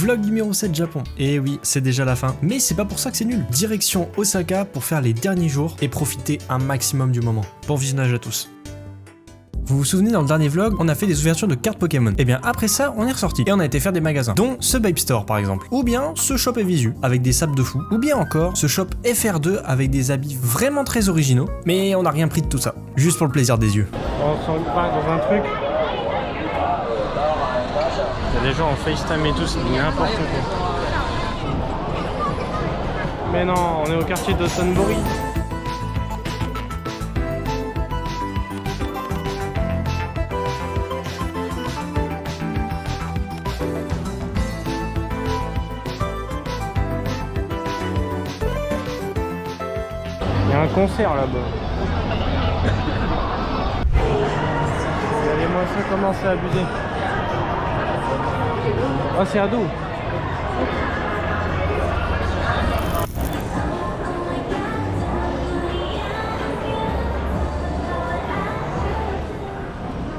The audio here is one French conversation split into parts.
Vlog numéro 7 Japon. Et oui, c'est déjà la fin. Mais c'est pas pour ça que c'est nul. Direction Osaka pour faire les derniers jours et profiter un maximum du moment. Bon visionnage à tous. Vous vous souvenez, dans le dernier vlog, on a fait des ouvertures de cartes Pokémon. Et bien après ça, on est ressorti et on a été faire des magasins, dont ce Babe Store par exemple, ou bien ce shop Evisu avec des sables de fou, ou bien encore ce shop FR2 avec des habits vraiment très originaux, mais on n'a rien pris de tout ça, juste pour le plaisir des yeux. On s'embarque dans un truc. Il y a des gens en FaceTime et tout, c'est n'importe quoi. Mais non, on est au quartier d'Osanbori. Il y a un concert là-bas. Regardez-moi ça, comment c'est abusé. Oh, c'est ado.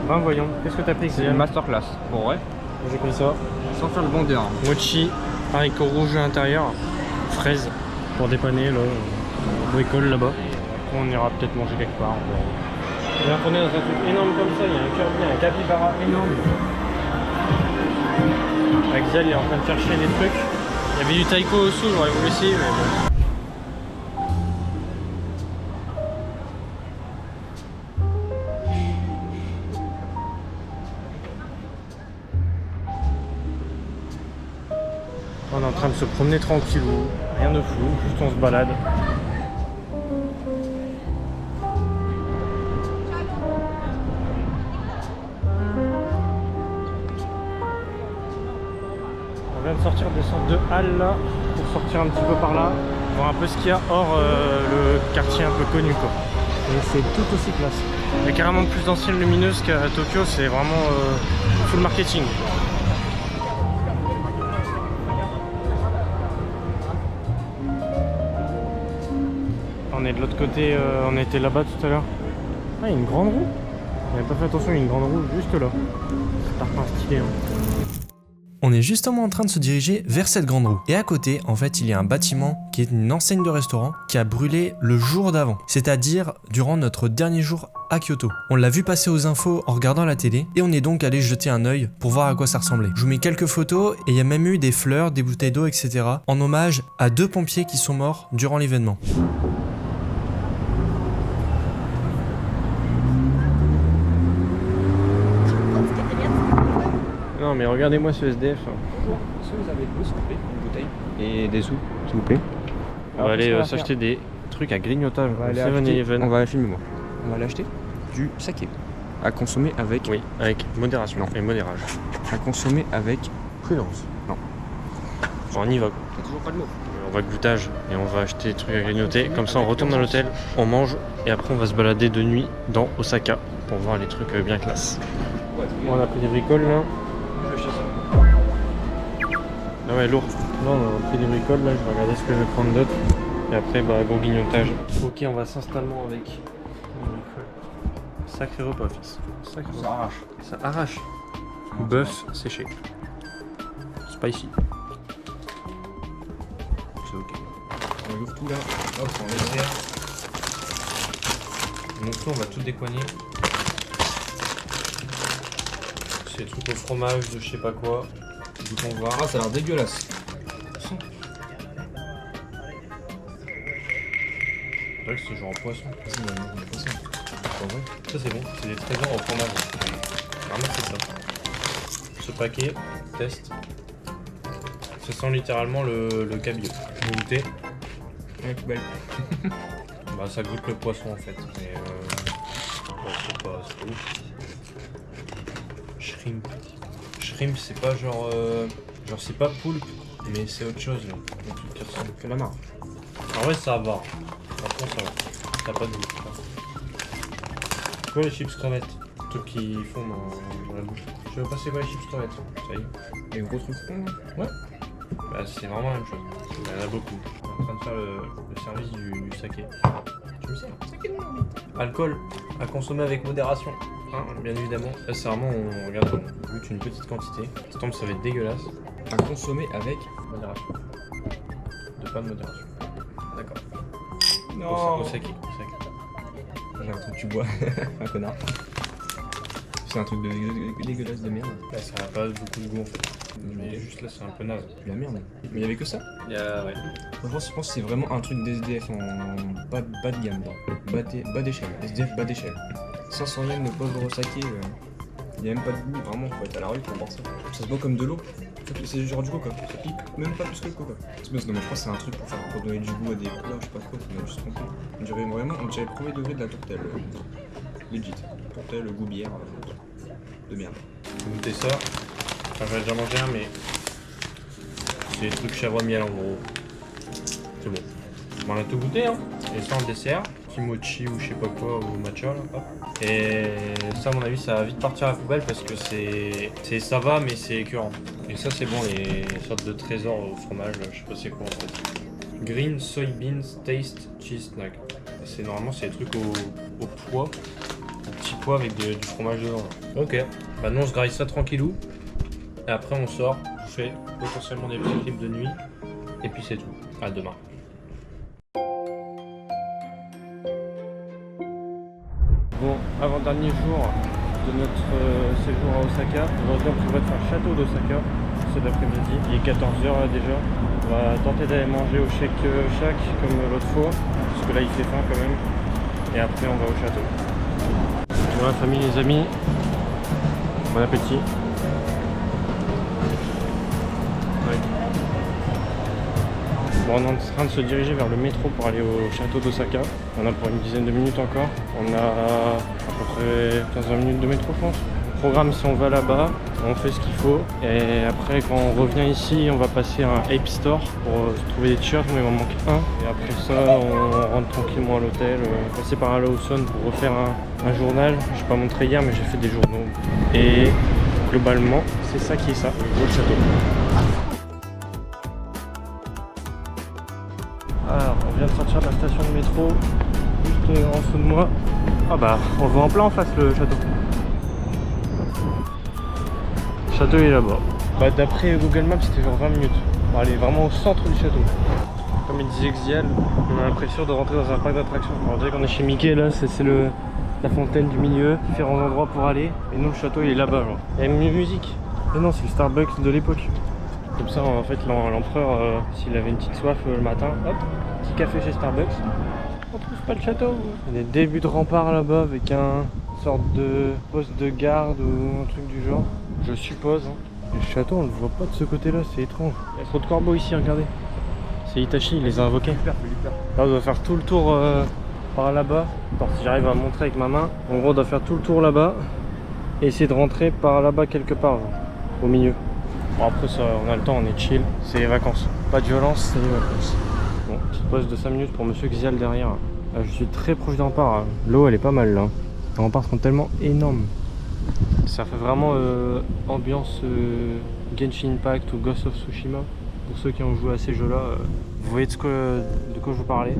Ben voyons, qu'est-ce que t'as pris? C'est une masterclass. Bon ouais. J'ai pris ça. Sans faire le bandeur. Mochi, haricots rouges à l'intérieur, fraises pour dépanner là, bricole là-bas. On ira peut-être manger quelque part. On est retourné dans un truc énorme comme ça, il y a un Kirby, un capybara énorme. Axial il est en train de chercher des trucs. Il y avait du taiko aussi, j'aurais voulu essayer mais bon. On est en train de se promener tranquillou, rien de fou, juste on se balade. On vient de sortir des sortes de halles là, pour sortir un petit peu par là, voir un peu ce qu'il y a hors le quartier un peu connu quoi. Et c'est tout aussi classe. Il y a carrément plus d'anciennes lumineuses qu'à Tokyo, c'est vraiment full marketing. On est de l'autre côté, on était là-bas tout à l'heure. Ah, il y a une grande roue. J'avais pas fait attention, il y a une grande roue juste là. C'est pas stylé hein. On est justement en train de se diriger vers cette grande roue. Et à côté, en fait, il y a un bâtiment qui est une enseigne de restaurant qui a brûlé le jour d'avant, c'est-à-dire durant notre dernier jour à Kyoto. On l'a vu passer aux infos en regardant la télé et on est donc allé jeter un œil pour voir à quoi ça ressemblait. Je vous mets quelques photos et il y a même eu des fleurs, des bouteilles d'eau, etc. en hommage à 2 pompiers qui sont morts durant l'événement. Non mais regardez-moi ce SDF. Bonjour, est-ce que vous avez de l'eau s'il vous plaît, une bouteille et des sous s'il vous plaît? On va aller s'acheter des trucs à grignotage. On va aller filmer-moi. On va aller acheter du saké à consommer avec. Oui, avec modération et modérage. À consommer avec Prudence. Non. On y va quoi. T'as toujours pas de mots. On va goûtage et on va acheter des trucs à grignoter. Comme ça on retourne dans l'hôtel, on mange et après on va se balader de nuit dans Osaka pour voir les trucs bien classe. On a pris des bricoles là. Ah ouais, lourd. Là on a pris des bricoles là, je vais regarder ce que je vais prendre d'autre. Et après bah gros guignotage. Ok, on va s'installer avec les bricoles. Sacré repas fils. Sacré repas. Ça arrache. Ça arrache. Bœuf séché. Spicy. C'est ok. On ouvre tout là. Hop, on laisse faire. Donc là on va tout décoigner. C'est des trucs au fromage de je sais pas quoi. Bouton voir. Ah, ça a l'air dégueulasse. C'est vrai que c'est genre en poisson. C'est pas vrai. Ça c'est bon, c'est des trésors au fromage. Vraiment c'est ça. Ce paquet, test. Ça sent littéralement le cabillaud. Vous goûtez? Ouais, belle. Bah ça goûte le poisson en fait. Mais ouais, c'est pas ouf. Shrimp. Shrimp c'est pas genre c'est pas poulpe mais c'est autre chose là. Un truc qui ressemble. Calamar. En vrai ça va. Par contre ça va. T'as pas de goût. C'est quoi les chips crevettes? Les trucs qui font dans la bouche. Je veux passer quoi les chips crevettes? Ça y est. Et un gros truc rond là. Ouais. Bah c'est vraiment la même chose. Il y en a beaucoup. On est en train de faire le service du saké. Tu me sers. Alcool à consommer avec modération. Hein, bien évidemment. Là, c'est vraiment, on regarde, on goûte une petite quantité. Ça tombe, ça va être dégueulasse. À consommer avec. Modération. De pas de modération. D'accord. Non. Au sake. J'ai un truc que tu bois, un connard. C'est un truc de dégueulasse de merde. Là, ça n'a pas beaucoup de goût en fait. Mais juste là, c'est un peu naze. De la merde. Mais il y avait que ça. Il y a, ouais. Franchement, je pense que c'est vraiment un truc d'SDF en bas de gamme. Bas d'échelle. SDF bas d'échelle. 500 yens de pauvre saké. Il n'y a même pas de goût. Vraiment, faut être à la rue pour boire ça. Ça se boit comme de l'eau. C'est genre du coca. Ça pique même pas plus que le coca. Non, mais je crois que c'est un truc pour donner du goût à des plats, je sais pas quoi. On a juste trompé. On dirait vraiment, on dirait le premier degré de la tourtelle. Legit. Tourtelle, goût bière. De merde. Goûtez ça. Enfin, j'en ai déjà mangé un, mais c'est des trucs chèvre miel en gros. C'est bon. On a tout goûté, hein. Et ça en dessert, petit mochi ou je sais pas quoi, ou matcha là. Hop. Et ça, à mon avis, ça va vite partir à la poubelle parce que ça va, mais c'est écœurant. Et ça, c'est bon, les sortes de trésors au fromage, je sais pas c'est quoi en fait. Green Soybeans Taste Cheese Snack. Normalement, c'est des trucs au pois. Petit pois avec du fromage dedans. Là. Ok, bah nous on se graille ça tranquillou. Et après on sort, on fait potentiellement des petits clips de nuit. Et puis c'est tout. À demain. Bon, avant-dernier jour de notre séjour à Osaka. Aujourd'hui on prévoit de faire le château d'Osaka cet après-midi. Il est 14h là déjà. On va tenter d'aller manger au Shake Shack comme l'autre fois. Parce que là il fait faim quand même. Et après on va au château. Voilà famille les amis, bon appétit. Ouais. Bon, on est en train de se diriger vers le métro pour aller au château d'Osaka. On a pour une dizaine de minutes encore. On a à peu près 15-20 minutes de métro je pense. Le programme si on va là-bas, on fait ce qu'il faut. Et après quand on revient ici, on va passer à un Ape Store pour se trouver des t-shirts, mais il m'en manque un. Et après ça, on rentre tranquillement à l'hôtel. Passer par la Lawson pour refaire un journal. Je n'ai pas montré hier, mais j'ai fait des journaux. Et globalement, c'est ça qui est ça, le château. Alors, on vient de sortir de la station de métro, juste en dessous de moi. Ah bah, on le voit en plein en face le château. Le château est là-bas. Bah, d'après Google Maps, c'était genre 20 minutes. On va aller vraiment au centre du château. Comme il disait Xial, on a l'impression de rentrer dans un parc d'attractions. On dirait qu'on est chez Mickey là, c'est la fontaine du milieu, différents endroits pour aller. Et nous, le château il est là-bas. Genre. Il y a une musique. Et non, c'est le Starbucks de l'époque. Comme ça, en fait, l'empereur, s'il avait une petite soif le matin, hop, petit café chez Starbucks. On trouve pas le château. Il y a des débuts de rempart là-bas avec une sorte de poste de garde ou un truc du genre. Je suppose. Hein. Le château, on le voit pas de ce côté-là, c'est étrange. Il y a trop de corbeaux ici, regardez. C'est Itachi, il les a invoqués. Là, on doit faire tout le tour par là-bas. Si j'arrive à montrer avec ma main. En gros, on doit faire tout le tour là-bas et essayer de rentrer par là-bas quelque part, genre, au milieu. Bon, après ça, on a le temps, on est chill, c'est les vacances. Pas de violence, c'est les vacances. Bon, petite pause de 5 minutes pour monsieur Xial derrière. Là, je suis très proche d'un rempart. Hein. L'eau, elle est pas mal là. Les remparts sont tellement énormes. Ça fait vraiment ambiance Genshin Impact ou Ghost of Tsushima. Pour ceux qui ont joué à ces jeux-là, vous voyez de quoi je vous parlais.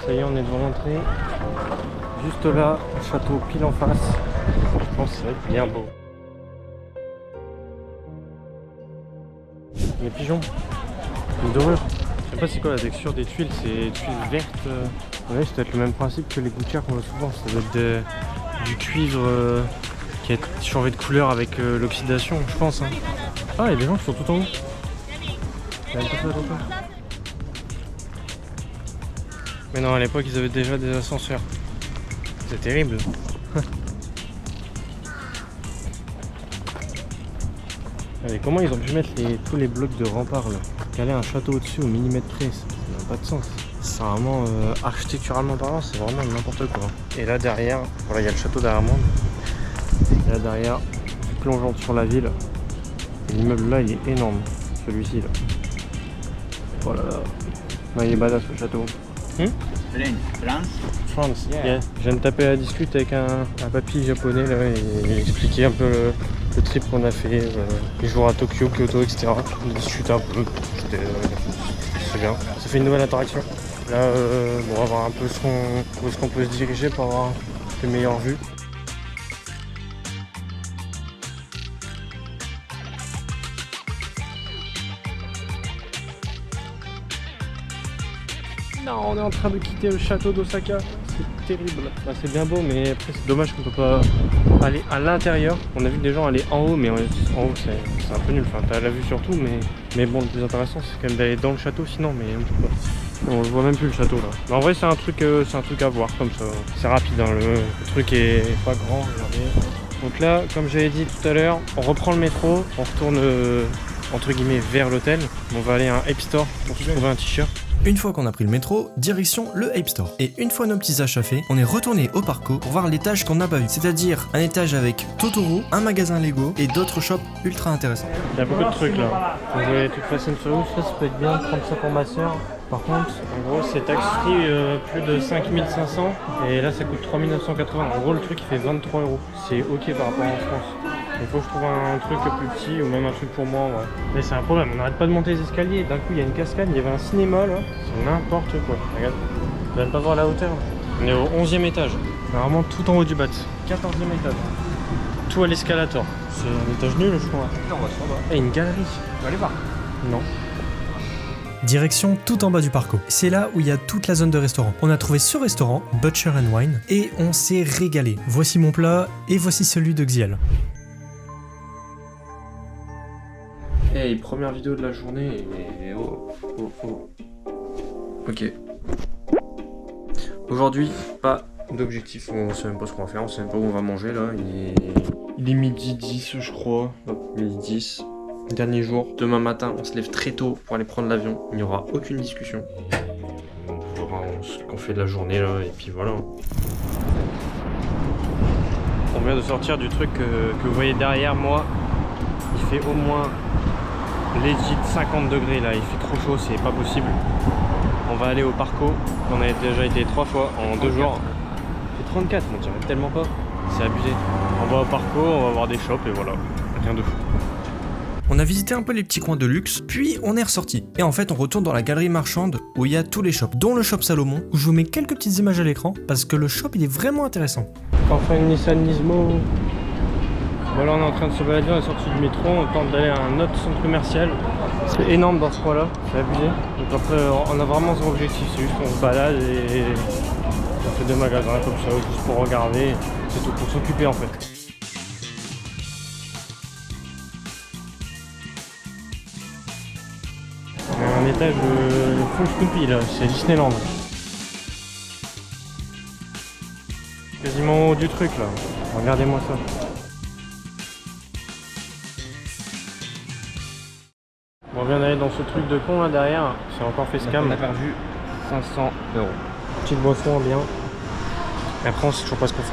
Ça y est, on est devant l'entrée. Juste là, le château pile en face. Je pense que ça va être bien beau. Les pigeons, une dorure. Je sais pas c'est quoi la texture des tuiles, c'est des tuiles vertes. Ouais, c'est peut-être le même principe que les gouttières qu'on voit souvent. Ça doit être du cuivre qui a changé de couleur avec l'oxydation, je pense. Hein. Ah, il y a des gens qui sont tout en haut. Il y a un peu ça, mais non, à l'époque, ils avaient déjà des ascenseurs. C'est terrible. Allez, comment ils ont pu mettre tous les blocs de rempart là? Caler un château au-dessus au millimètre près, ça n'a pas de sens. C'est vraiment, architecturalement parlant, c'est vraiment n'importe quoi. Et là derrière, voilà, il y a le château derrière moi. Et là derrière, plongeant sur la ville. L'immeuble là, il est énorme, celui-ci là. Voilà. Non, il est badass le château. France, yeah. Je viens de taper la discute avec un papy japonais là, et il expliquait un peu le trip qu'on a fait, les jours à Tokyo, Kyoto, etc. On a discuté un peu, c'est bien. Ça fait une nouvelle interaction. Là, on va voir un peu où est-ce qu'on peut se diriger pour avoir les meilleures vues. Non, on est en train de quitter le château d'Osaka. C'est terrible. Bah, c'est bien beau, mais après c'est dommage qu'on peut pas aller à l'intérieur. On a vu des gens aller en haut, mais en haut c'est un peu nul. Enfin, t'as la vue sur tout, mais bon, le plus intéressant c'est quand même d'aller dans le château, sinon, mais on peut pas. On le voit même plus le château là. Mais en vrai, c'est un truc à voir comme ça. C'est rapide, hein, le truc est pas grand. Regardez. Donc là, comme j'avais dit tout à l'heure, on reprend le métro, on retourne entre guillemets vers l'hôtel. On va aller à un Ape Store pour se trouver un t-shirt. Une fois qu'on a pris le métro, direction le Ape Store. Et une fois nos petits achats faits, on est retourné au Parco pour voir l'étage qu'on n'a pas vu. C'est-à-dire un étage avec Totoro, un magasin Lego et d'autres shops ultra intéressants. Il y a beaucoup de trucs là. Vous voyez toute Fast and Furious, ça peut être bien de prendre ça pour ma soeur. Par contre, en gros, c'est tax free plus de 5500 et là ça coûte 3980. En gros, le truc il fait 23 €. C'est ok par rapport en France. Il faut que je trouve un truc plus petit ou même un truc pour moi. Ouais. Mais c'est un problème, on n'arrête pas de monter les escaliers. D'un coup, il y a une cascade, il y avait un cinéma là. C'est n'importe quoi. Regarde, je viens de pas voir la hauteur. On est au 11e étage. On est vraiment tout en haut du bat. 14e étage. Tout à l'escalator. C'est un étage nul, je crois. Non, on va se rendre. Et une galerie. On va aller voir. Non. Direction tout en bas du Parco. C'est là où il y a toute la zone de restaurant. On a trouvé ce restaurant, Butcher & Wine, et on s'est régalé. Voici mon plat et voici celui de Xiel. Hey, première vidéo de la journée et oh. Ok. Aujourd'hui, pas d'objectif. On sait même pas ce qu'on va faire, on sait même pas où on va manger là. Il est midi 10 je crois. Hop, midi 10. Dernier jour. Demain matin, on se lève très tôt pour aller prendre l'avion. Il n'y aura aucune discussion. On verra ce qu'on fait de la journée là et puis voilà. On vient de sortir du truc que vous voyez derrière moi. Il fait au moins legit 50 degrés là, il fait trop chaud, c'est pas possible. On va aller au Parco, on a déjà été 3 fois en 2 jours. Il fait 34, on dirait tellement pas, c'est abusé. On va au Parco, on va voir des shops et voilà, rien de fou. On a visité un peu les petits coins de luxe, puis on est ressorti. Et en fait, on retourne dans la galerie marchande où il y a tous les shops, dont le shop Salomon, où je vous mets quelques petites images à l'écran parce que le shop il est vraiment intéressant. Enfin une Nissan Nismo. Voilà, on est en train de se balader, on est sorti du métro, on tente d'aller à un autre centre commercial. C'est énorme dans ce coin-là, c'est abusé. Donc après, on a vraiment zéro objectif, c'est juste qu'on se balade et on fait 2 magasins comme ça, juste pour regarder, c'est tout, pour s'occuper en fait. Un étage full Snoopy là, c'est Disneyland. Quasiment au haut du truc là, regardez-moi ça. On vient d'aller dans ce truc de con là derrière, c'est encore fait scam. On a perdu 500 €. Petite boisson bien. Et après on sait toujours pas ce qu'on fait.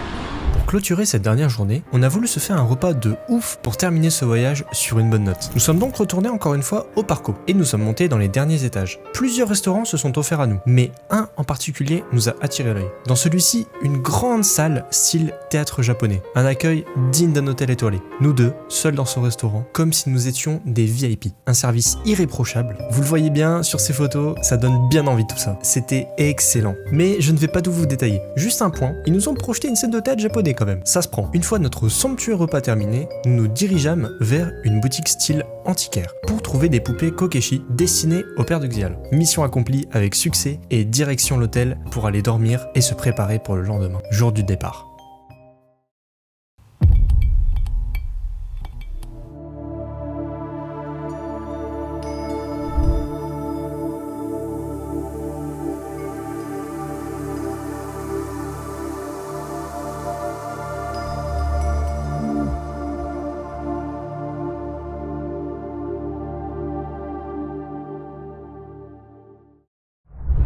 Pour clôturer cette dernière journée, on a voulu se faire un repas de ouf pour terminer ce voyage sur une bonne note. Nous sommes donc retournés encore une fois au Parco et nous sommes montés dans les derniers étages. Plusieurs restaurants se sont offerts à nous, mais un en particulier nous a attiré l'œil. Dans celui-ci, une grande salle style théâtre japonais. Un accueil digne d'un hôtel étoilé. Nous deux, seuls dans ce restaurant, comme si nous étions des VIP. Un service irréprochable. Vous le voyez bien sur ces photos, ça donne bien envie tout ça. C'était excellent. Mais je ne vais pas tout vous détailler. Juste un point, ils nous ont projeté une scène de théâtre japonais quand même. Ça se prend. Une fois notre somptueux repas terminé, nous nous dirigeâmes vers une boutique style antiquaire pour trouver des poupées Kokeshi destinées au père de Xiel. Mission accomplie avec succès et direction l'hôtel pour aller dormir et se préparer pour le lendemain, jour du départ.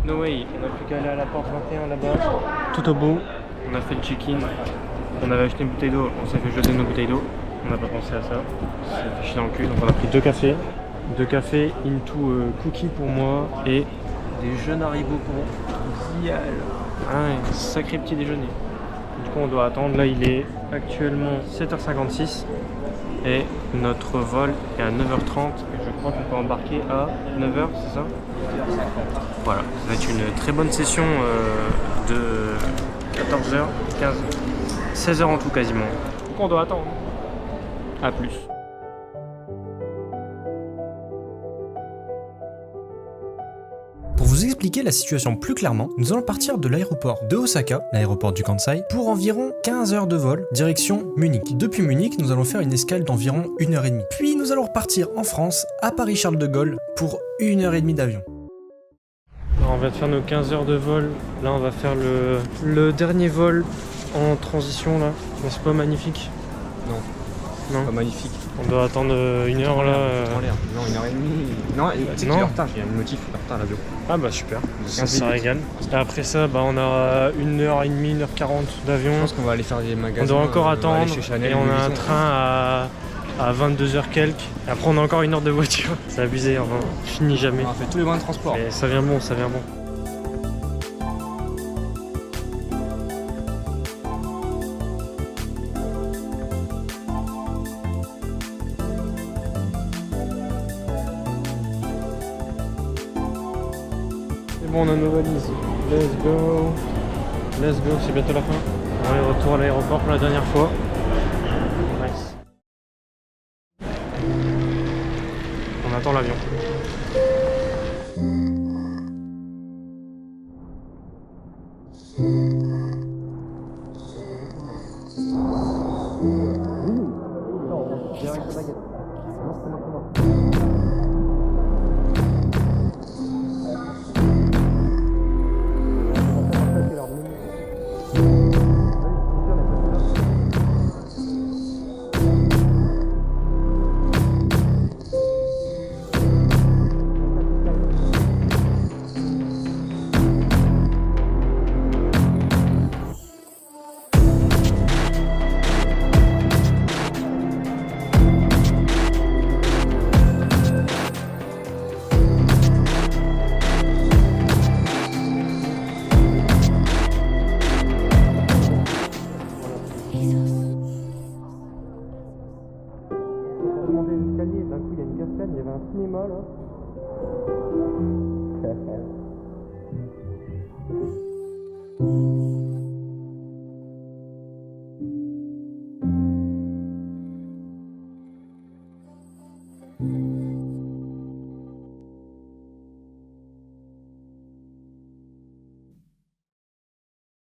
No way, on a plus qu'à aller à la porte 21 là-bas, tout au bout, on a fait le check-in, on avait acheté une bouteille d'eau, on s'est fait jeter nos bouteilles d'eau, on n'a pas pensé à ça, on s'est fait chier dans le cul, donc on a pris 2 cafés into cookies pour moi et des jeunes Haribo pour Xiel. Ah ouais, sacré petit déjeuner. Du coup coup on doit attendre. Là il est actuellement 7h56 et notre vol est à 9h30 et je crois qu'on peut embarquer à 9h, c'est ça? Voilà, ça va être une très bonne session de 14h, 15, 16h en tout quasiment. Donc on doit attendre. A plus. Pour vous expliquer la situation plus clairement, nous allons partir de l'aéroport de Osaka, l'aéroport du Kansai, pour environ 15 heures de vol, direction Munich. Depuis Munich, nous allons faire une escale d'environ 1h30. Puis nous allons repartir en France, à Paris-Charles de Gaulle, pour 1h30 d'avion. Alors, on va faire nos 15 heures de vol. Là on va faire le dernier vol en transition là. C'est pas magnifique? Non. Pas magnifique. On doit attendre 1 heure là. En l'air. Non, 1h30. Non, tu sais qu'il est en retard, il y a un motif en retard l'avion. Ah bah super, ça 15 minutes. régale. Et après ça, bah, on a 1h30, 1h40 d'avion. Je pense qu'on va aller faire des magasins. On doit encore on va aller attendre chez Chanel, et on Louis a un Vuitton. train à 22h quelques. Et après on a encore 1 heure de voiture. C'est abusé, on finit jamais. On a fait tous les moyens de transport. Mais ça vient bon, ça vient bon. C'est bon, on a nos valises. Let's go. Let's go, c'est bientôt la fin. On est retour à l'aéroport pour la dernière fois. Nice. On attend l'avion. Demander l'escalier, d'un coup il y a une cascade, il y avait un cinéma là.